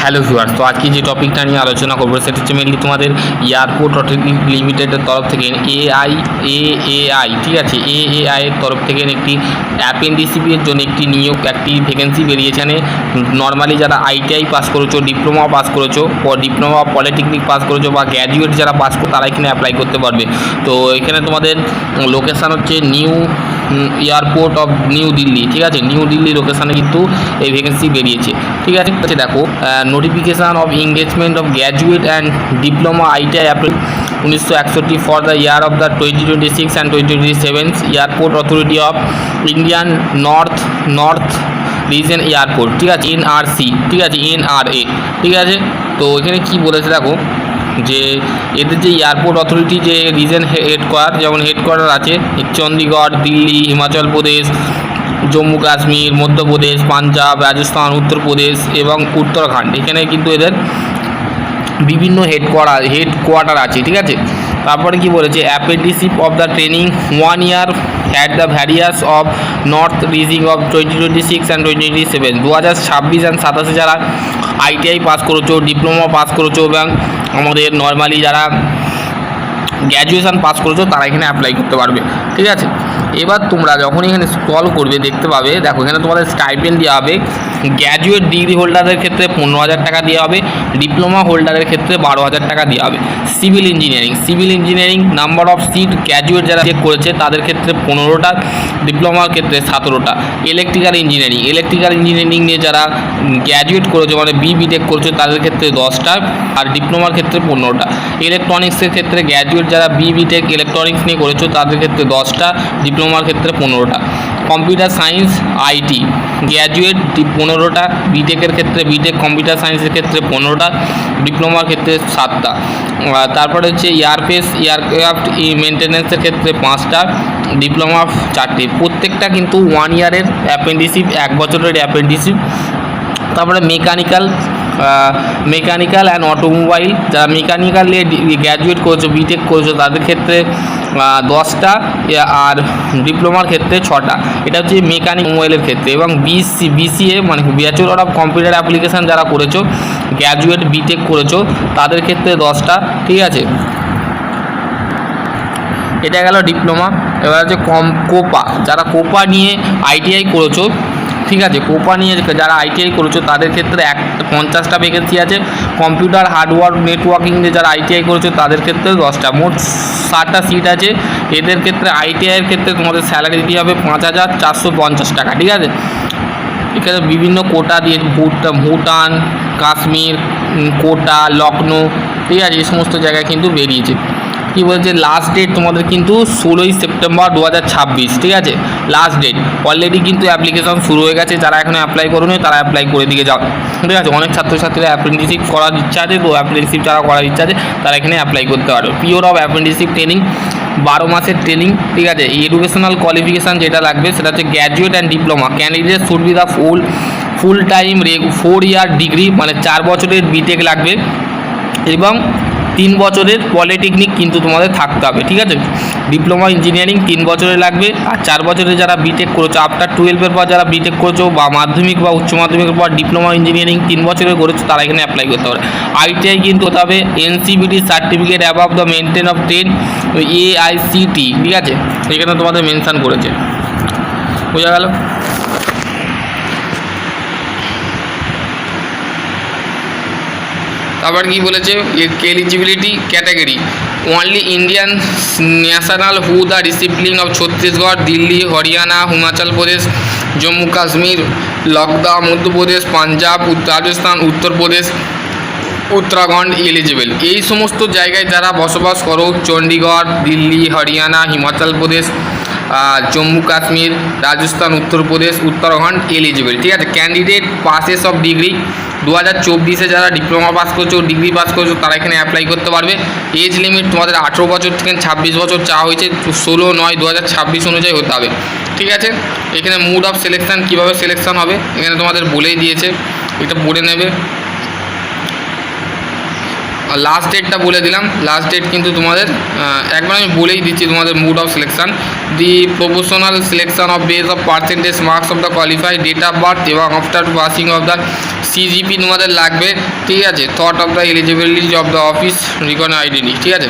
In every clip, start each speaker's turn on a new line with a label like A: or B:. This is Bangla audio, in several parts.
A: হ্যালো ভিউয়ার্স, তো আজকে যে টপিকটা নিয়ে আলোচনা করবো সেটা হচ্ছে মেনলি তোমাদের এয়ারপোর্ট অথরিটি লিমিটেডের তরফ থেকে এআই ঠিক আছে, এআই এর তরফ থেকে একটি অ্যাপেন্ডিসিপি এর জন্য একটি ভ্যাকেন্সি বেরিয়েছে। নর্মালি যারা আইটিআই পাস করেছো, ডিপ্লোমা পাস করেছো, ডিপ্লোমা পলিটেকনিক পাস করেছো বা গ্র্যাজুয়েট যারা পাস করো তারা এখানে অ্যাপ্লাই করতে পারবে। তো এখানে তোমাদের লোকেশান হচ্ছে new airport of new Delhi, ঠিক আছে, নিউ দিল্লি লোকেশানে কিন্তু এই ভ্যাকেন্সি বেরিয়েছে। ঠিক আছে, দেখো notification of engagement of graduate and diploma ITI apply 1961 for the year of the 2026 and 2027 airport authority of Indian north reason airport, ঠিক আছে, এনআরসি, ঠিক আছে, এনআরএ, ঠিক আছে। তো এখানে কি বলেছে দেখো যে এদের যে এয়ারপোর্ট অথরিটি যে রিজন হেডকোয়ার্টার, যেমন হেডকোয়ার্টার আছে চণ্ডীগড়, দিল্লি, হিমাচল প্রদেশ, জম্মু কাশ্মীর, মধ্যপ্রদেশ, পাঞ্জাব, রাজস্থান, উত্তরপ্রদেশ এবং উত্তরাখণ্ড, এখানে কিন্তু এদের বিভিন্ন হেডকোয়ার্টার আছে, ঠিক আছে। তারপরে কি বলেছে, apprenticeship of the training 1 year at the various of north region of 2026 and 2027 2026 and 27 যারা আইটিআই পাস করেছো, ডিপ্লোমা পাস করেছো এবং আমাদের নর্মালি যারা গ্র্যাজুয়েশান পাস করেছো তারা এখানে অ্যাপ্লাই করতে পারবে, ঠিক আছে। এবার তোমরা যখন এখানে স্ক্রল করবে দেখতে পাবে, দেখো এখানে তোমাদের স্টাইপেন্ড দেওয়া হবে। গ্র্যাজুয়েট ডিগ্রি হোল্ডারের ক্ষেত্রে 15,000 টাকা দেওয়া হবে, ডিপ্লোমা হোল্ডারের ক্ষেত্রে 12,000 টাকা দেওয়া হবে। Civil engineering number of seat graduate যারা চেক করেছে তাদের ক্ষেত্রে 15টা, ডিপ্লোমার ক্ষেত্রে 17টা। ইলেকট্রিক্যাল ইঞ্জিনিয়ারিং নিয়ে যারা গ্র্যাজুয়েট করেছে মানে বিটেক করেছে তাদের ক্ষেত্রে 10টা আর ডিপ্লোমার ক্ষেত্রে 15টা। ইলেকট্রনিক্সের ক্ষেত্রে গ্র্যাজুয়েট যারা বিটেক ইলেকট্রনিক্স নিয়ে করেছো তাদের ক্ষেত্রে 10টা, ডিপ্লোমার ক্ষেত্রে 15টা। কম্পিউটার সায়েন্স আইটি গ্র্যাজুয়েট 15টা, বিটেকের ক্ষেত্রে বিটেক কম্পিউটার সায়েন্সের ক্ষেত্রে 15টা, ডিপ্লোমার ক্ষেত্রে 7টা। তারপরে হচ্ছে এয়ারক্রাফট মেনটেন্যান্সের ক্ষেত্রে 5টা, ডিপ্লোমা 4টে। প্রত্যেকটা কিন্তু 1 ইয়ারের অ্যাপেন্ডিসিপ, 1 বছরের অ্যাপেন্ডিসিপ। তারপরে মেকানিক্যাল অ্যান্ড অটোমোবাইল যারা মেকানিক্যাল নিয়ে গ্র্যাজুয়েট করেছো, বিটেক করেছো তাদের ক্ষেত্রে 10টা আর ডিপ্লোমার ক্ষেত্রে 6টা। এটা হচ্ছে মেকানিক মোবাইলের ক্ষেত্রে। এবং বিসিএ মানে ব্যাচেলর অফ কম্পিউটার অ্যাপ্লিকেশান যারা করেছো, গ্র্যাজুয়েট বিটেক করেছো তাদের ক্ষেত্রে 10টা, ঠিক আছে। এটা গেল ডিপ্লোমা। এবার হচ্ছে কোপা, যারা কোপা নিয়ে আইটিআই করেছো, ঠিক আছে, কোপা নিয়ে যারা আইটিআই করেছো তাদের ক্ষেত্রে 50টা ভ্যাকেন্সি আছে। কম্পিউটার হার্ডওয়্যার নেটওয়ার্কিং নিয়ে যারা আইটিআই করেছো তাদের ক্ষেত্রে 10টা, মোট 60টা সিট আছে। এদের ক্ষেত্রে আইটিআইয়ের ক্ষেত্রে তোমাদের স্যালারি দিতে হবে 5,450 টাকা, ঠিক আছে। এখানে বিভিন্ন কোটা দিয়ে ভুটান, কাশ্মীর, কোটা, লখনৌ, ঠিক আছে, এই সমস্ত জায়গায় কিন্তু বেরিয়েছে। কী বলছে, লাস্ট ডেট তোমাদের কিন্তু 16ই সেপ্টেম্বর 2026, ঠিক আছে, লাস্ট ডেট। অলরেডি কিন্তু অ্যাপ্লিকেশন শুরু হয়ে গেছে, যারা এখানে অ্যাপ্লাই করুন তারা অ্যাপ্লাই করে দিকে যাও, ঠিক আছে। অনেক ছাত্রছাত্রীরা অ্যাপ্রেন্টিসশিপ করার ইচ্ছা আছে, তো অ্যাপ্রেন্টিসশিপ যারা করার ইচ্ছা আছে তারা এখানে অ্যাপ্লাই করতে পারবে। পিওর অফ অ্যাপ্রেন্টিসশিপ ট্রেনিং 12 মাসের ট্রেনিং, ঠিক আছে। এডুকেশনাল কোয়ালিফিকেশান যেটা লাগবে সেটা হচ্ছে graduate and diploma candidate should be the full time 4 year degree মানে 4 বছরের বিটেক লাগবে এবং 3 বছরের পলিটেকনিক কিন্তু তোমাদের থাকতে হবে, ঠিক আছে। ডিপ্লোমা ইঞ্জিনিয়ারিং 3 বছরের লাগবে আর 4 বছরের যারা বিটেক করেছো আফটার 12-এর পর যারা বিটেক করেছো বা মাধ্যমিক বা উচ্চ মাধ্যমিকের পর ডিপ্লোমা ইঞ্জিনিয়ারিং 3 বছরের করেছো তারা এখানে অ্যাপ্লাই করতে পারে। আইটিআই কিন্তু হতে হবে NCVT certificate above the maintain of 10 AICTE, ঠিক আছে, এখানে তোমাদের মেনশান করেছে, বোঝা গেল। আবার কি বলেছে, eligibility category only Indian national who the discipline of Chhattisgarh, Delhi, Haryana, Himachal Pradesh, Jammu Kashmir, লকদা, Madhya Pradesh, Punjab, Rajasthan, Uttar Pradesh, Uttarakhand eligible. এই সমস্ত জায়গায় যারা বসবাস করো, চণ্ডীগড়, দিল্লি, হরিয়ানা, হিমাচল প্রদেশ, জম্মু কাশ্মীর, রাজস্থান, উত্তরপ্রদেশ, উত্তরাখণ্ড এলিজিবল, ঠিক আছে। ক্যান্ডিডেট পাসেস অফ ডিগ্রি 2024-এ যারা ডিপ্লোমা পাস করছো, ডিগ্রি পাস করছো তারা এখানে অ্যাপ্লাই করতে পারবে। এজ লিমিট তোমাদের 18 বছর থেকে 26 বছর চাওয়া হয়েছে, 16/9/2026 অনুযায়ী হতে হবে, ঠিক আছে। এখানে মুড অফ সিলেকশান কীভাবে সিলেকশান হবে এখানে তোমাদের বলেই দিয়েছে, এটা পড়ে নেবে। লাস্ট ডেটটা বলে দিলাম, লাস্ট ডেট কিন্তু তোমাদের একবার আমি বলেই দিচ্ছি তোমাদের mode of selection. The proportional selection of base of percentage marks of the qualified date of birth এবং after passing of the CGP তোমাদের লাগবে, ঠিক আছে। Thought of the eligibility of the office recon identity, ঠিক আছে,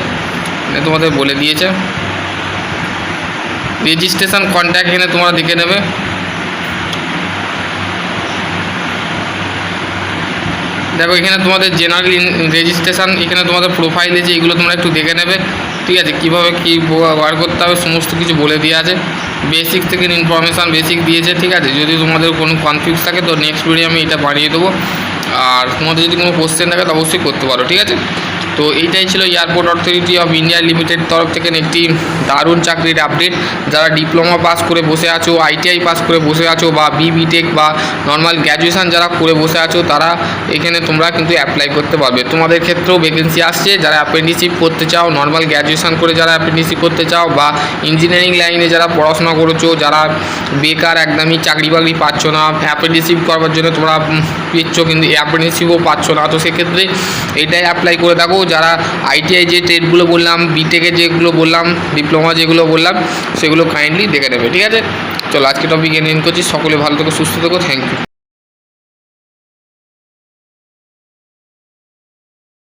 A: তোমাদের বলে দিয়েছে। রেজিস্ট্রেশন কন্ট্যাক্ট এখানে তোমরা দেখে নেবে। দেখো এখানে তোমাদের জেনারেল রেজিস্ট্রেশন, এখানে তোমাদের প্রোফাইল আছে, এগুলো তোমরা একটু দেখে নেবে, ঠিক আছে। কীভাবে কী বার করতে হবে সমস্ত কিছু বলে দেওয়া আছে। বেসিক থেকে ইনফরমেশান বেসিক দিয়েছে, ঠিক আছে। যদি তোমাদের কোনো কনফিউজ থাকে তো নেক্সট ভিডিও আমি এটা বানিয়ে দেবো। আর তোমাদের যদি কোনো কোশ্চেন থাকে তো অবশ্যই করতে পারো, ঠিক আছে। তো এইটাই ছিল airport authority of India limited তরফ থেকে একটি দারুণ চাকরির আপডেট। যারা ডিপ্লোমা পাস করে বসে আছো, আইটিআই পাস করে বসে আছো, বা বিটেক বা নর্মাল গ্র্যাজুয়েশান যারা করে বসে আছো, তারা এখানে তোমরা কিন্তু অ্যাপ্লাই করতে পারবে। তোমাদের ক্ষেত্রেও ভ্যাকেন্সি আসছে। যারা অ্যাপ্রেন্টিসশিপ করতে চাও, নর্মাল গ্র্যাজুয়েশান করে যারা অ্যাপ্রেন্টিসশিপ করতে চাও, বা ইঞ্জিনিয়ারিং লাইনে যারা পড়াশোনা করেছো, যারা বেকার একদমই চাকরি বাকরি পাচ্ছ না, অ্যাপ্রেন্টিসশিপ করবার জন্য তোমরা পেচ্ছ কিন্তু অ্যাপ্রেন্টিসশিপও পাচ্ছ না, তো সেক্ষেত্রে এটাই অ্যাপ্লাই করে থাকো। যারা আইটিআই যে ট্রেডগুলো বললাম, বিটেকে যেগুলো বললাম, ডিপ্লোমা যেগুলো বললাম, সেগুলো কাইন্ডলি দেখে নেবে, ঠিক আছে। চলো আজকে টপিক এন্ড করছি। সকলে ভালো থেকো, সুস্থ থেকো, থ্যাংক ইউ।